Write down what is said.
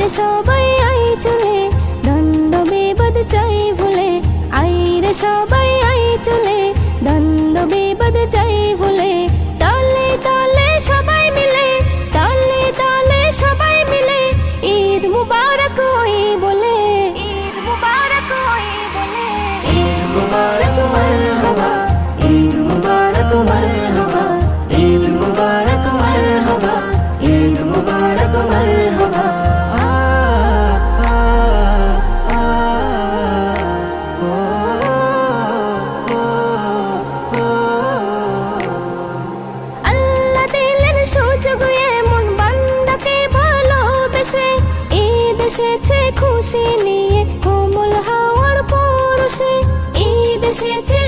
আইরে সবাই আই চলে, দ্বন্দ্ব বিবাদ চাই ভুলে। আইরে সবাই আই চলে, দ্বন্দ্ব বিবাদ চাই ভুলে। দলে দলে সবাই মিলে, দলে দলে সবাই মিলে ঈদ মুবারক ওই বলে, ঈদ মুবারক ওই বলে। ঈদ মুবারক মারহাবা, ঈদ মুবারক মারহাবা, ঈদ মুবারক মারহাবা, ঈদ মুবারক মারহাবা। আল্লাহ দিলেন সুযোগ এমন বান্দাকে ভালোবেসে, ঈদ এসেছে খুশি নিয়ে কোমল হাওয়ার পরশে। ঈদ এসেছে